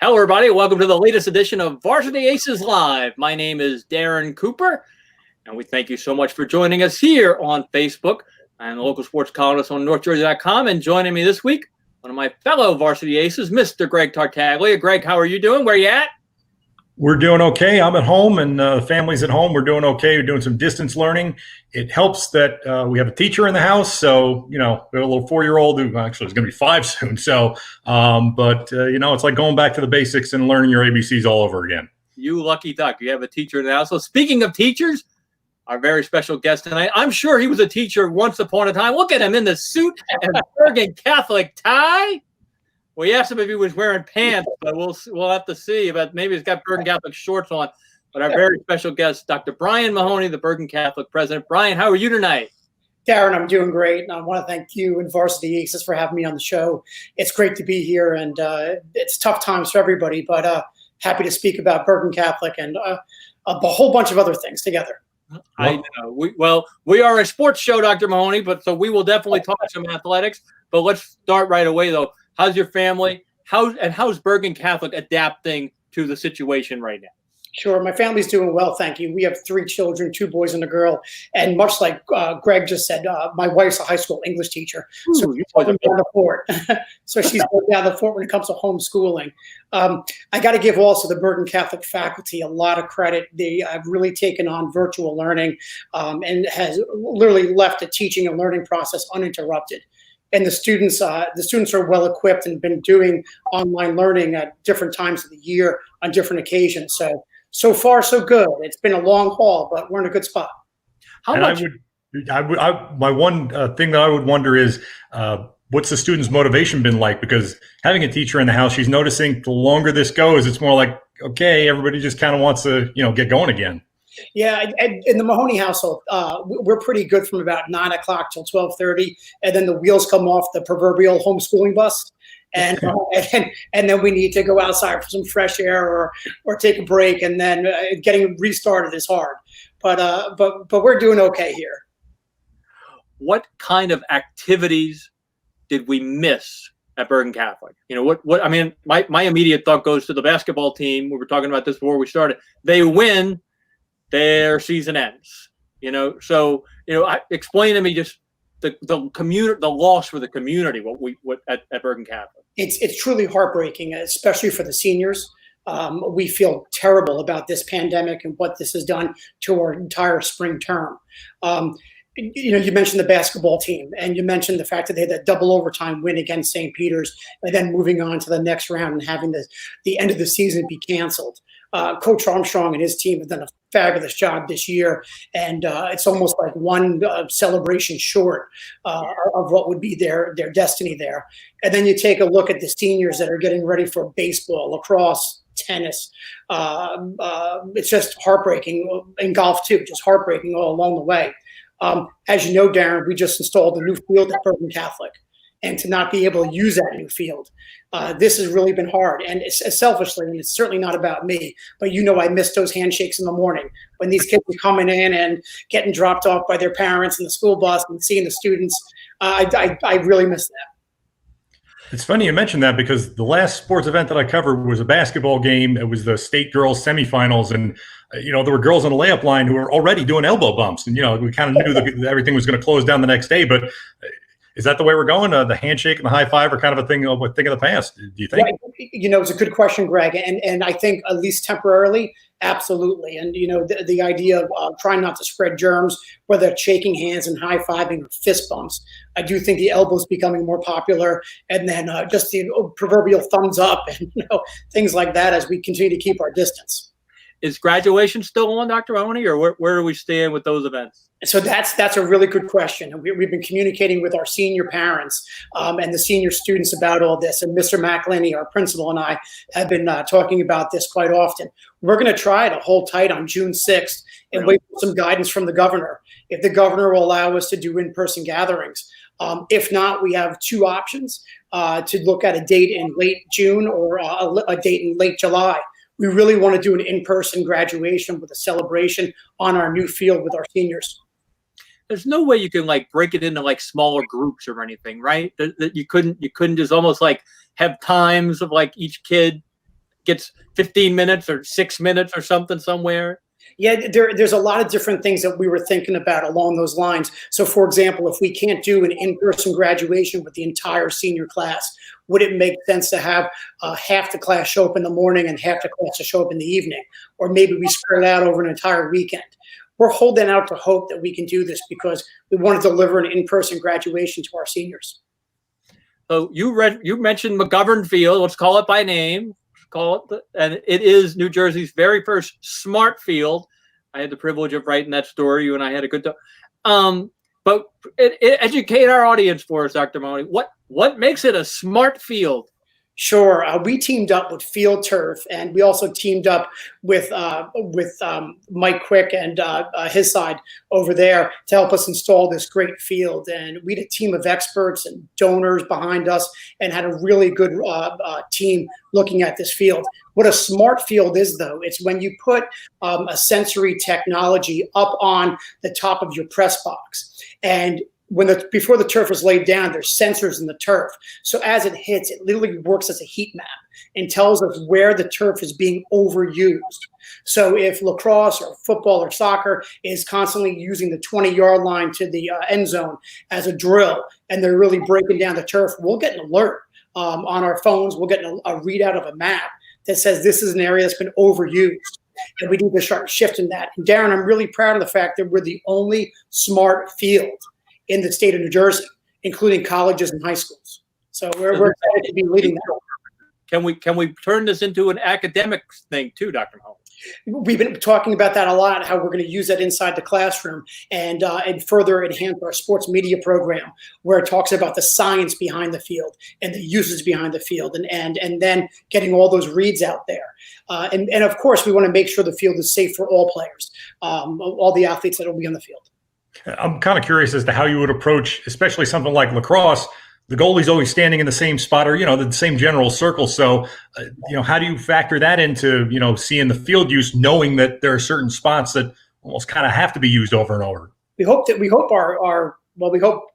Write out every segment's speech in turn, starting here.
Hello, everybody. Welcome to the latest edition of Varsity Aces Live. My name is Darren Cooper, and we thank you so much for joining us here on Facebook. I'm a local sports columnist on NorthJersey.com, and joining me this week, one of my fellow Varsity Aces, Mr. Greg Tartaglia. Greg, how are you doing? Where are you at? We're doing okay. I'm at home, and the family's at home. We're doing okay. We're doing some distance learning. It helps that we have a teacher in the house. So, we have a little 4-year-old who actually is going to be 5 soon. So, it's like going back to the basics and learning your ABCs all over again. You lucky duck. You have a teacher in the house. So speaking of teachers, our very special guest tonight, I'm sure he was a teacher once upon a time. Look at him in the suit and Bergen Catholic tie. We asked him if he was wearing pants, but we'll have to see. But maybe he's got Bergen Catholic shorts on. But our very special guest, Dr. Brian Mahoney, the Bergen Catholic president. Brian, how are you tonight? Darren, I'm doing great, and I want to thank you and Varsity Aces for having me on the show. It's great to be here, and it's tough times for everybody, but happy to speak about Bergen Catholic and a whole bunch of other things together. I know. We are a sports show, Dr. Mahoney, so we will definitely talk some athletics. But let's start right away, though. How's your family? How's Bergen Catholic adapting to the situation right now? Sure. My family's doing well, thank you. We have 3 children, 2 boys and a girl. And much like Greg just said, my wife's a high school English teacher. So she's holding down the fort. So she's holding down the fort when it comes to homeschooling. I got to give also the Bergen Catholic faculty a lot of credit. They have really taken on virtual learning and has literally left the teaching and learning process uninterrupted. And the students are well equipped and been doing online learning at different times of the year on different occasions. So far, so good. It's been a long haul, but we're in a good spot. My one thing that I would wonder is what's the student's motivation been like? Because having a teacher in the house, she's noticing the longer this goes, it's more like, okay, everybody just kind of wants to, get going again. Yeah, in the Mahoney household, we're pretty good from about 9 o'clock till 12:30, and then the wheels come off the proverbial homeschooling bus, and then we need to go outside for some fresh air or take a break, and then getting restarted is hard. But we're doing okay here. What kind of activities did we miss at Bergen Catholic? I mean, my immediate thought goes to the basketball team. We were talking about this before we started. They win, their season ends. Explain to me just the community, the loss for the community. What at Bergen Catholic? It's truly heartbreaking, especially for the seniors. We feel terrible about this pandemic and what this has done to our entire spring term. You mentioned the basketball team, and you mentioned the fact that they had that double overtime win against St. Peter's, and then moving on to the next round and having the end of the season be canceled. Coach Armstrong and his team have done a fabulous job this year, and it's almost like one celebration short of what would be their destiny there. And then you take a look at the seniors that are getting ready for baseball, lacrosse, tennis. It's just heartbreaking, in golf too, just heartbreaking all along the way. As you know, Darren, we just installed a new field at Bergen Catholic, and to not be able to use that new field, this has really been hard. And it's selfishly, and it's certainly not about me, but I miss those handshakes in the morning when these kids are coming in and getting dropped off by their parents in the school bus and seeing the students. I really miss that. It's funny you mentioned that, because the last sports event that I covered was a basketball game. It was the state girls semifinals, and there were girls on the layup line who were already doing elbow bumps, and we kind of knew that everything was going to close down the next day. But is that the way we're going? The handshake and the high five are kind of a thing of the past. Do you think? Right. It's a good question, Greg, and I think at least temporarily, absolutely. And the idea of trying not to spread germs, whether it's shaking hands and high fiving or fist bumps. I do think the elbow is becoming more popular, and then just the proverbial thumbs up and things like that as we continue to keep our distance. Is graduation still on, Dr. Mahoney, or where do we stand with those events? So that's a really good question. And we've been communicating with our senior parents and the senior students about all this. And Mr. McElhinney, our principal, and I have been talking about this quite often. We're going to try to hold tight on June 6th and wait for some guidance from the governor. If the governor will allow us to do in-person gatherings. If not, we have 2 options to look at a date in late June or a date in late July. We really want to do an in-person graduation with a celebration on our new field with our seniors. There's no way you can break it into smaller groups or anything, right? That you couldn't just almost have times of each kid gets 15 minutes or 6 minutes or something somewhere? Yeah, there's a lot of different things that we were thinking about along those lines. So, for example, if we can't do an in-person graduation with the entire senior class, would it make sense to have half the class show up in the morning and half the class to show up in the evening? Or maybe we spread it out over an entire weekend. We're holding out to hope that we can do this because we want to deliver an in-person graduation to our seniors. So you mentioned McGovern Field. Let's call it by name. And it is New Jersey's very first smart field. I had the privilege of writing that story. You and I had a good time. But educate our audience for us, Dr. Mahoney. What makes it a smart field? Sure. We teamed up with Field Turf, and we also teamed up with Mike Quick and his side over there to help us install this great field. And we had a team of experts and donors behind us and had a really good team looking at this field. What a smart field is, though, it's when you put a sensory technology up on the top of your press box. And before the turf is laid down, there's sensors in the turf. So as it hits, it literally works as a heat map and tells us where the turf is being overused. So if lacrosse or football or soccer is constantly using the 20-yard line to the end zone as a drill, and they're really breaking down the turf, we'll get an alert on our phones. We'll get a readout of a map that says this is an area that's been overused. And we need to start shifting that. And Darren, I'm really proud of the fact that we're the only smart field in the state of New Jersey, including colleges and high schools. So we're excited to be leading that. Can we turn this into an academic thing too, Dr. Mahoney? We've been talking about that a lot, how we're going to use that inside the classroom and further enhance our sports media program, where it talks about the science behind the field and the uses behind the field, and then getting all those reads out there. And of course, we want to make sure the field is safe for all players, all the athletes that will be on the field. I'm kind of curious as to how you would approach, especially something like lacrosse. The goalie's always standing in the same spot, or, the same general circle. So, how do you factor that into, seeing the field use, knowing that there are certain spots that almost kind of have to be used over and over? We hope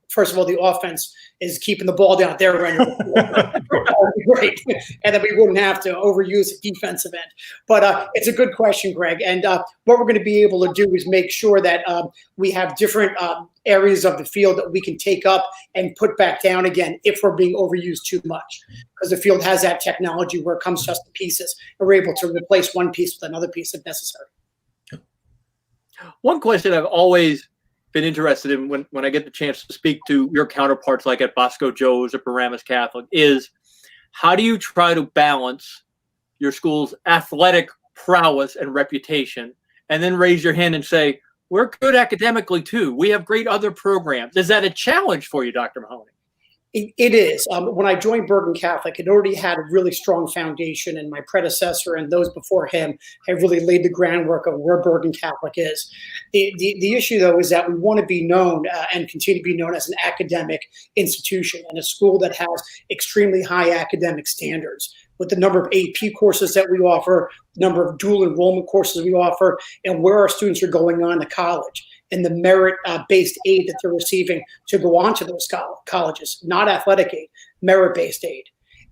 first of all, the offense is keeping the ball down at their end of the field. That would be great. And then we wouldn't have to overuse the defensive end. But it's a good question, Greg. And what we're going to be able to do is make sure that we have different areas of the field that we can take up and put back down again if we're being overused too much. Because the field has that technology where it comes just to pieces, and we're able to replace one piece with another piece if necessary. One question I've always been interested in when I get the chance to speak to your counterparts like at Bosco Joe's or Bergen Catholic is, how do you try to balance your school's athletic prowess and reputation and then raise your hand and say, we're good academically too. We have great other programs. Is that a challenge for you, Dr. Mahoney? It is. When I joined Bergen Catholic, it already had a really strong foundation, and my predecessor and those before him have really laid the groundwork of where Bergen Catholic is. The issue, though, is that we want to be known and continue to be known as an academic institution and a school that has extremely high academic standards, with the number of AP courses that we offer, the number of dual enrollment courses we offer, and where our students are going on to college, and the merit-based aid that they're receiving to go on to those colleges, not athletic aid, merit-based aid.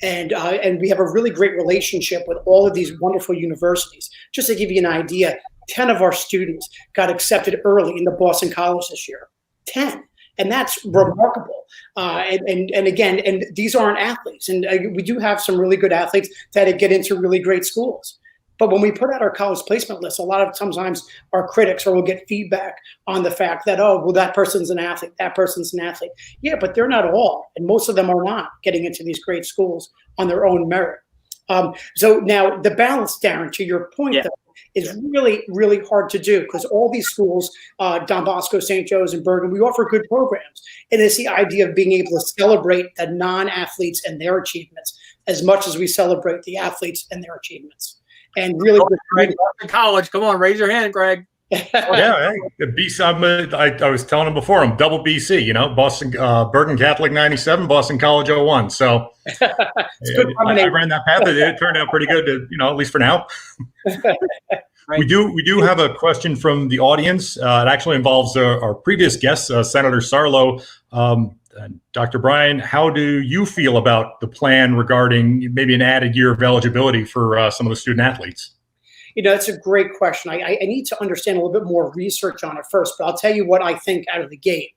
And we have a really great relationship with all of these wonderful universities. Just to give you an idea, 10 of our students got accepted early into Boston College this year. 10. And that's remarkable. And again, these aren't athletes. And we do have some really good athletes that get into really great schools. But when we put out our college placement list, a lot of sometimes our critics will get feedback on the fact that, oh, well, that person's an athlete, that person's an athlete. Yeah, but they're not all. And most of them are not getting into these great schools on their own merit. So now the balance, Darren, to your point, though, is really, really hard to do, because all these schools, Don Bosco, St. Joe's, and Bergen, we offer good programs. And it's the idea of being able to celebrate the non-athletes and their achievements as much as we celebrate the athletes and their achievements. And really, Greg, college. Come on, raise your hand, Greg. Yeah, I was telling him before, I'm double BC. Boston, Bergen Catholic '97, Boston College '01. So I ran that path. It turned out pretty good, at least for now. Right. We do have a question from the audience. It actually involves our previous guest, Senator Sarlo. Dr. Brian, how do you feel about the plan regarding maybe an added year of eligibility for some of the student athletes? It's a great question. I need to understand a little bit more research on it first, but I'll tell you what I think out of the gate.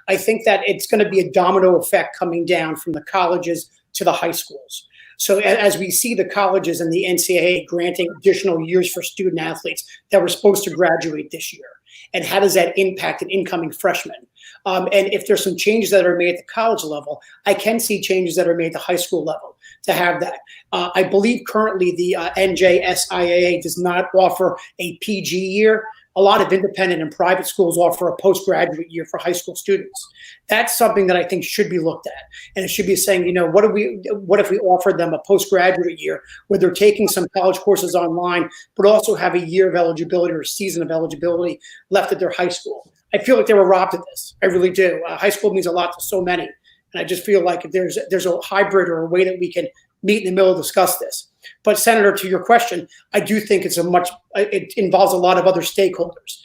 I think that it's going to be a domino effect coming down from the colleges to the high schools. So as we see the colleges and the NCAA granting additional years for student athletes that were supposed to graduate this year, and how does that impact an incoming freshman? And if there's some changes that are made at the college level, I can see changes that are made at the high school level to have that. I believe currently the NJSIAA does not offer a PG year. A lot of independent and private schools offer a postgraduate year for high school students. That's something that I think should be looked at. And it should be saying, what if we offered them a postgraduate year where they're taking some college courses online, but also have a year of eligibility or a season of eligibility left at their high school. I feel like they were robbed of this. I really do. High school means a lot to so many. And I just feel like if there's a hybrid or a way that we can meet in the middle to discuss this. But Senator, to your question, I do think it involves a lot of other stakeholders,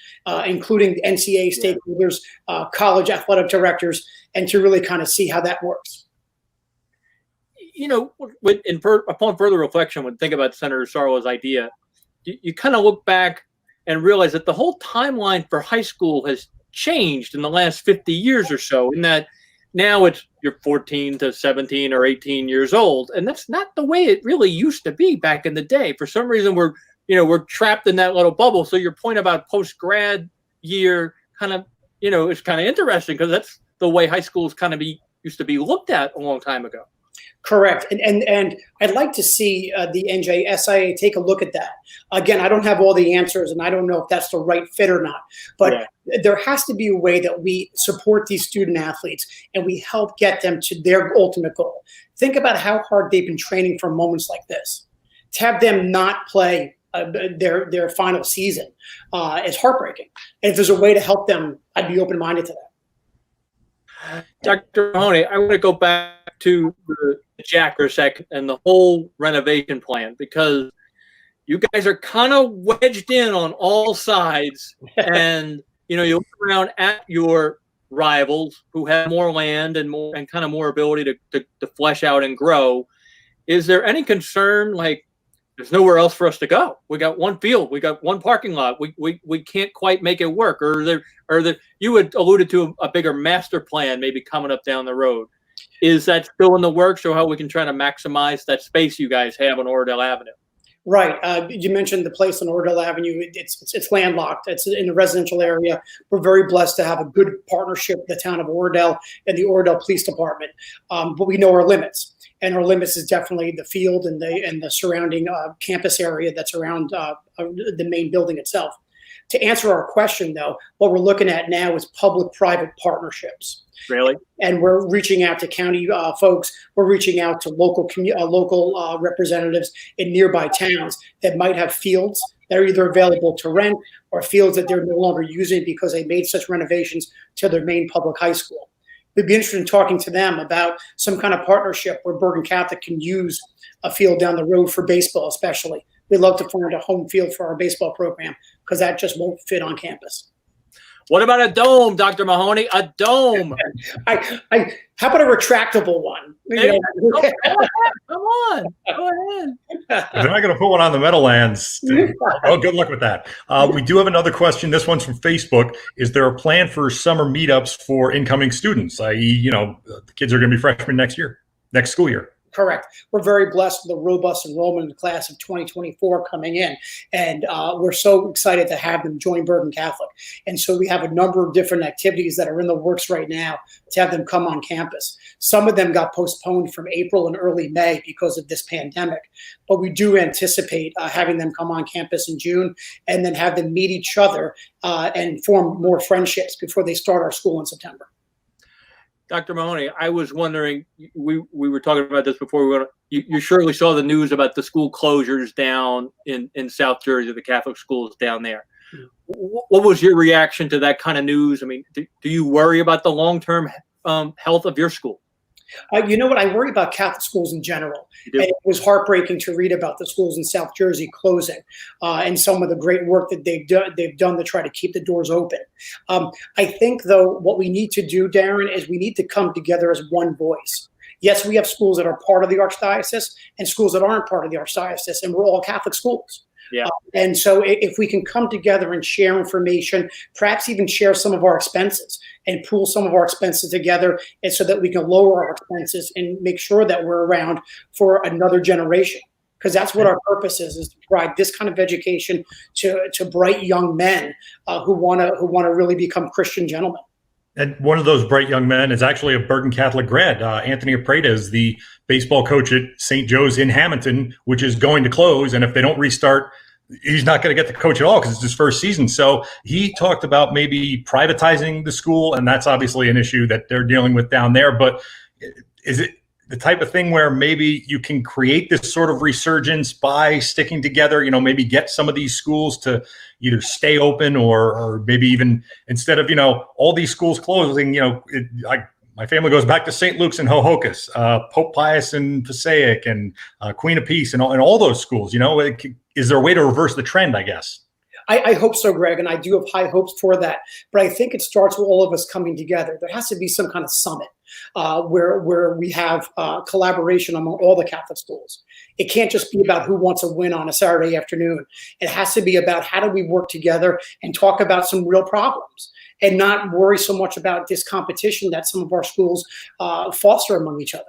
including the NCAA stakeholders, college athletic directors, and to really kind of see how that works. Upon further reflection, when think about Senator Sarlo's idea, you kind of look back and realize that the whole timeline for high school has changed in the last 50 years or so, in that now you're 14 to 17 or 18 years old. And that's not the way it really used to be back in the day. For some reason, we're trapped in that little bubble. So your point about post-grad year kind of, is kind of interesting, because that's the way high schools kind of used to be looked at a long time ago. Correct. And I'd like to see the NJSIA take a look at that. Again, I don't have all the answers, and I don't know if that's the right fit or not. But there has to be a way that we support these student athletes and we help get them to their ultimate goal. Think about how hard they've been training for moments like this. To have them not play their final season is heartbreaking. And if there's a way to help them, I'd be open-minded to that. Dr. Mahoney, I want to go back to the Jack for a second and the whole renovation plan, because you guys are kind of wedged in on all sides. And, you look around at your rivals who have more land and kind of more ability to flesh out and grow. Is there any concern, like, there's nowhere else for us to go? We got one field, we got one parking lot, we can't quite make it work? Or you had alluded to a bigger master plan maybe coming up down the road. Is that still in the works, or how we can try to maximize that space you guys have on Oradell Avenue? Right. You mentioned the place on Oradell Avenue. It's landlocked. It's in the residential area. We're very blessed to have a good partnership with the town of Oradell and the Oradell Police Department. But we know our limits. And our limits is definitely the field and the surrounding campus area that's around the main building itself. To answer our question, though, what we're looking at now is public-private partnerships. Really? And we're reaching out to county folks. We're reaching out to local representatives in nearby towns that might have fields that are either available to rent or fields that they're no longer using because they made such renovations to their main public high school. We'd be interested in talking to them about some kind of partnership where Bergen Catholic can use a field down the road for baseball, especially. We'd love to find a home field for our baseball program, because that just won't fit on campus. What about a dome, Dr. Mahoney? A dome. How about a retractable one? Hey, come on. Go ahead. If they're not going to put one on the Meadowlands, good luck with that. We do have another question. This one's from Facebook. Is there a plan for summer meetups for incoming students, i.e., the kids are going to be freshmen next school year? Correct. We're very blessed with the robust enrollment in the class of 2024 coming in. And we're so excited to have them join Bergen Catholic. And so we have a number of different activities that are in the works right now to have them come on campus. Some of them got postponed from April and early May because of this pandemic. But we do anticipate having them come on campus in June and then have them meet each other and form more friendships before they start our school in September. Dr. Mahoney, I was wondering, we were talking about this before. You surely saw the news about the school closures down in South Jersey, the Catholic schools down there. What was your reaction to that kind of news? I mean, do you worry about the long-term health of your school? You know what? I worry about Catholic schools in general. And it was heartbreaking to read about the schools in South Jersey closing and some of the great work that they've done to try to keep the doors open. I think, though, what we need to do, Darren, is we need to come together as one voice. Yes, we have schools that are part of the Archdiocese and schools that aren't part of the Archdiocese, and we're all Catholic schools. Yeah. And so if we can come together and share information, perhaps even share some of our expenses and pool some of our expenses together, and so that we can lower our expenses and make sure that we're around for another generation. Because that's what our purpose is to provide this kind of education to bright young men who want to really become Christian gentlemen. And one of those bright young men is actually a Bergen Catholic grad. Anthony Apreda is the baseball coach at St. Joe's in Hamilton, which is going to close. And if they don't restart, he's not going to get the coach at all because it's his first season. So he talked about maybe privatizing the school, and that's obviously an issue that they're dealing with down there. But is it the type of thing where maybe you can create this sort of resurgence by sticking together, maybe get some of these schools to either stay open or maybe even instead of, all these schools closing, my family goes back to St. Luke's and Hohokus, Pope Pius and Passaic and Queen of Peace and all those schools, is there a way to reverse the trend, I guess? I hope so, Greg, and I do have high hopes for that. But I think it starts with all of us coming together. There has to be some kind of summit where we have collaboration among all the Catholic schools. It can't just be about who wants a win on a Saturday afternoon. It has to be about how do we work together and talk about some real problems and not worry so much about this competition that some of our schools foster among each other.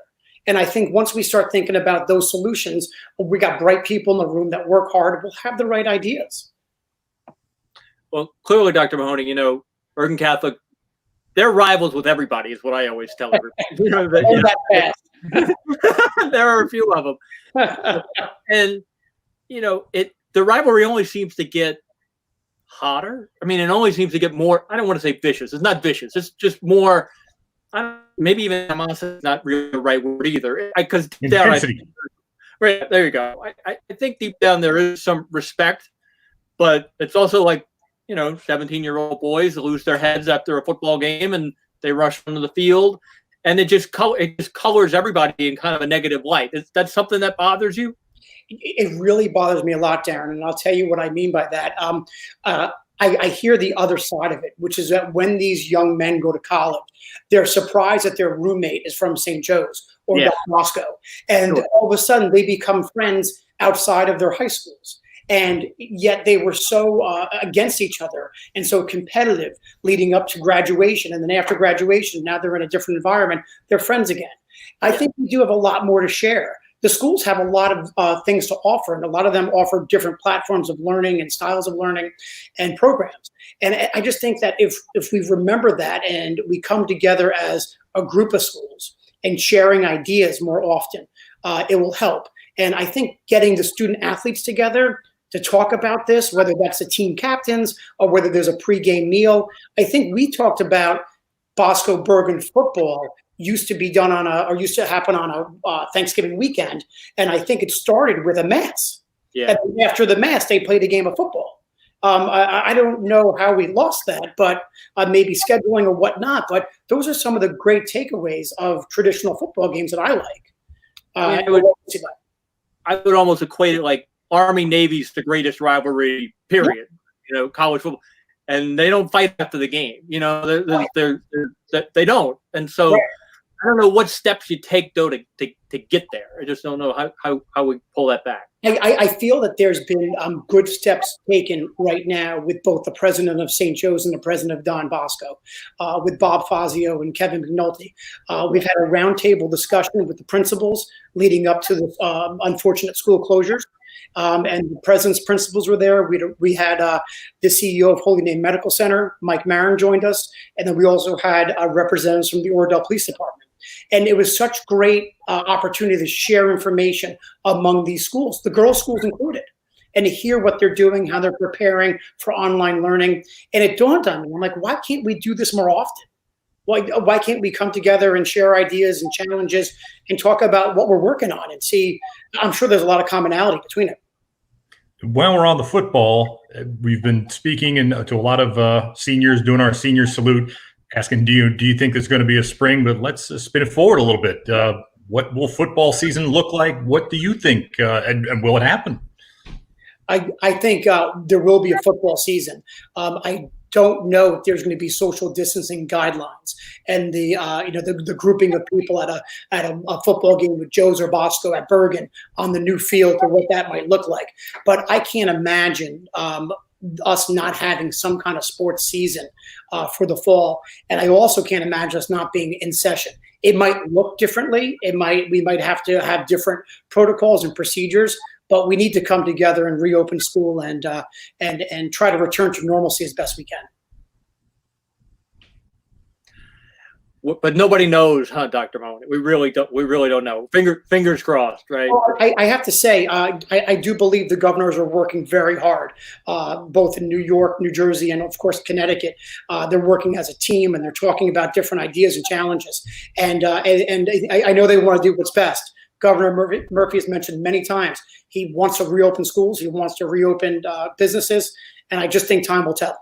And I think once we start thinking about those solutions, we got bright people in the room that work hard, we'll have the right ideas. Well, clearly, Dr. Mahoney, Bergen Catholic, they're rivals with everybody, is what I always tell everybody. There are a few of them. And, the rivalry only seems to get hotter. I mean, it only seems to get more, I don't want to say vicious. It's not vicious. It's just more, maybe even animosity is not really the right word either. Because right, there you go. I think deep down there is some respect, but it's also like, 17-year-old boys lose their heads after a football game and they rush onto the field, and it just colors everybody in kind of a negative light. Is that something that bothers you? It really bothers me a lot, Darren, and I'll tell you what I mean by that. I hear the other side of it, which is that when these young men go to college, they're surprised that their roommate is from St. Joe's or Don Bosco, and all of a sudden they become friends outside of their high schools. And yet they were so against each other and so competitive leading up to graduation. And then after graduation, now they're in a different environment. They're friends again. I think we do have a lot more to share. The schools have a lot of things to offer, and a lot of them offer different platforms of learning and styles of learning and programs. And I just think that if we remember that and we come together as a group of schools and sharing ideas more often, it will help. And I think getting the student athletes together to talk about this, whether that's the team captains or whether there's a pregame meal. I think we talked about Bosco Bergen football used to happen on a Thanksgiving weekend. And I think it started with a mass. Yeah. And after the mass, they played a game of football. I don't know how we lost that, but maybe scheduling or whatnot. But those are some of the great takeaways of traditional football games that I like. I would almost equate it like Army-Navy's the greatest rivalry, period. College football, and they don't fight after the game. They don't, and so I don't know what steps you take though to get there. I just don't know how we pull that back. I feel that there's been good steps taken right now with both the president of St. Joe's and the president of Don Bosco, with Bob Fazio and Kevin McNulty. We've had a roundtable discussion with the principals leading up to the unfortunate school closures. And the president's principals were there. We had the CEO of Holy Name Medical Center, Mike Marin, joined us. And then we also had representatives from the Oradell Police Department. And it was such great opportunity to share information among these schools, the girls' schools included, and to hear what they're doing, how they're preparing for online learning. And it dawned on me, I'm like, why can't we do this more often? Why can't we come together and share ideas and challenges and talk about what we're working on and see? I'm sure there's a lot of commonality between it. When we're on the football, we've been speaking to a lot of seniors, doing our senior salute. Asking, do you think there's going to be a spring? But let's spin it forward a little bit. What will football season look like? What do you think? And will it happen? I think there will be a football season. I don't know if there's going to be social distancing guidelines and the grouping of people at a football game with Joe Zerbosco at Bergen on the new field, or what that might look like. But I can't imagine us not having some kind of sports season for the fall, and I also can't imagine us not being in session. It might look differently. We might have to have different protocols and procedures. But we need to come together and reopen school and try to return to normalcy as best we can. But nobody knows, huh, Dr. Mahoney? We really don't know. Fingers crossed, right? Well, I have to say, I do believe the governors are working very hard, both in New York, New Jersey, and of course Connecticut. They're working as a team, and they're talking about different ideas and challenges. And I know they want to do what's best. Governor Murphy has mentioned many times he wants to reopen schools. He wants to reopen businesses. And I just think time will tell.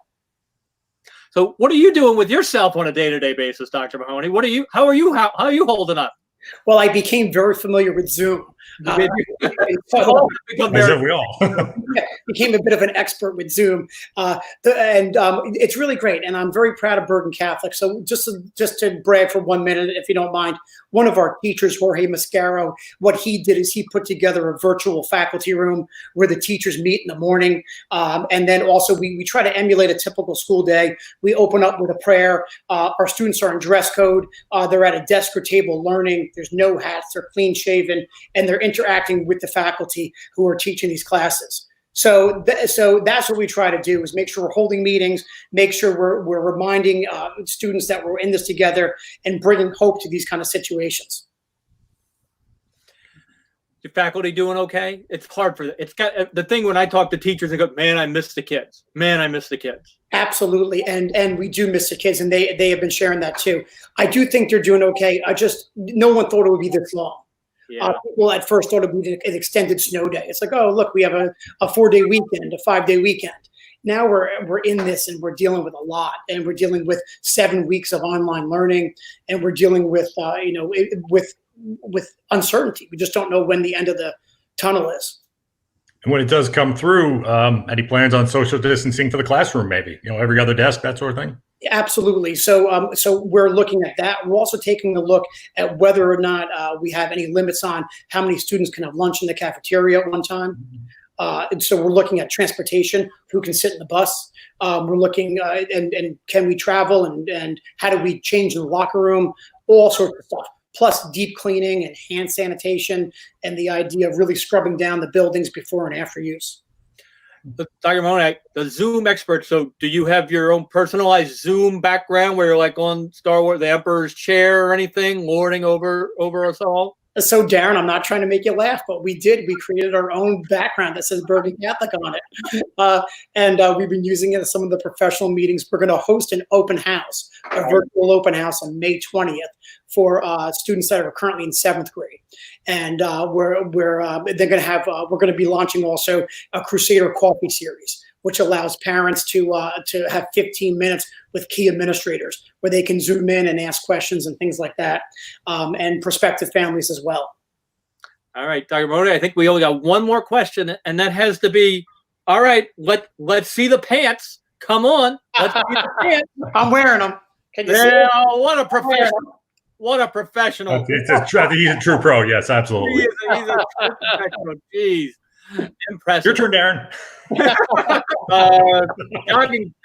So what are you doing with yourself on a day-to-day basis, Dr. Mahoney? How are you holding up? Well, I became very familiar with Zoom. As if we all became a bit of an expert with Zoom, it's really great. And I'm very proud of Bergen Catholic. So just to brag for 1 minute, if you don't mind, one of our teachers, Jorge Mascaro, what he did is he put together a virtual faculty room where the teachers meet in the morning. And then also we try to emulate a typical school day. We open up with a prayer. Our students are in dress code. They're at a desk or table learning. There's no hats. They're clean shaven, and they're interacting with the faculty who are teaching these classes. So that's what we try to do, is make sure we're holding meetings, make sure we're reminding students that we're in this together, and bringing hope to these kind of situations. Your faculty doing okay? It's hard for them. It's got the thing when I talk to teachers and go, man, I miss the kids. Man, I miss the kids. Absolutely. And we do miss the kids, and they have been sharing that too. I do think they're doing okay. No one thought it would be this long. Yeah. People at first thought it would be an extended snow day. It's like, oh, look, we have a 4-day weekend, a 5-day weekend. Now we're in this, and we're dealing with a lot, and we're dealing with 7 weeks of online learning, and we're dealing with with uncertainty. We just don't know when the end of the tunnel is. And when it does come through, any plans on social distancing for the classroom? Maybe every other desk, that sort of thing. Absolutely. So we're looking at that. We're also taking a look at whether or not we have any limits on how many students can have lunch in the cafeteria at one time. And so we're looking at transportation, who can sit in the bus. We're looking and can we travel, and how do we change in the locker room, all sorts of stuff. Plus deep cleaning and hand sanitation, and the idea of really scrubbing down the buildings before and after use. Dr. Mahoney, the Zoom expert. So do you have your own personalized Zoom background where you're like on Star Wars, the Emperor's chair or anything, lording over us all? So, Darren, I'm not trying to make you laugh, but we created our own background that says Bergen Catholic on it. And we've been using it in some of the professional meetings. We're going to host an open house, a virtual open house on May 20th for students that are currently in 7th grade. And we're going to be launching also a Crusader Coffee series, which allows parents to have 15 minutes with key administrators where they can Zoom in and ask questions and things like that, and prospective families as well. All right, Dr. Mahoney, I think we only got one more question, and that has to be, all right, let's see the pants. Come on, let's see the pants. I'm wearing them. Can you see them? What a professional. What a professional. He's a true pro. Yes, absolutely. He's a true professional. Jeez. Impressive. Your turn, Darren.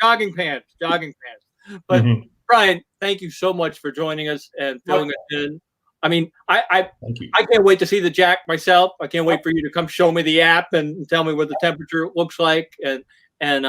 Jogging pants. But Brian, thank you so much for joining us and filling us in. I mean, I can't wait to see the Jack myself. I can't wait for you to come show me the app and tell me what the temperature looks like. And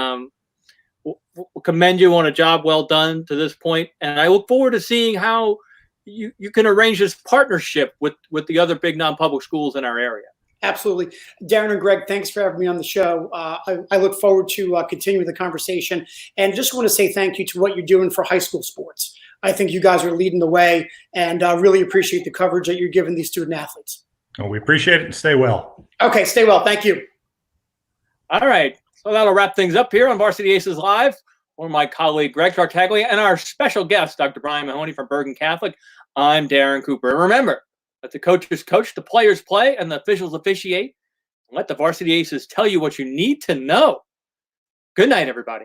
we'll commend you on a job well done to this point. And I look forward to seeing how you can arrange this partnership with the other big non-public schools in our area. Absolutely. Darren and Greg, thanks for having me on the show. I look forward to continuing the conversation, and just want to say thank you to what you're doing for high school sports. I think you guys are leading the way, and really appreciate the coverage that you're giving these student athletes. Oh, we appreciate it, and stay well. Okay, stay well. Thank you. All right. So that'll wrap things up here on Varsity Aces Live. For my colleague Greg Tartaglia and our special guest, Dr. Brian Mahoney from Bergen Catholic, I'm Darren Cooper. And remember, let the coaches coach, the players play, and the officials officiate. Let the Varsity Aces tell you what you need to know. Good night, everybody.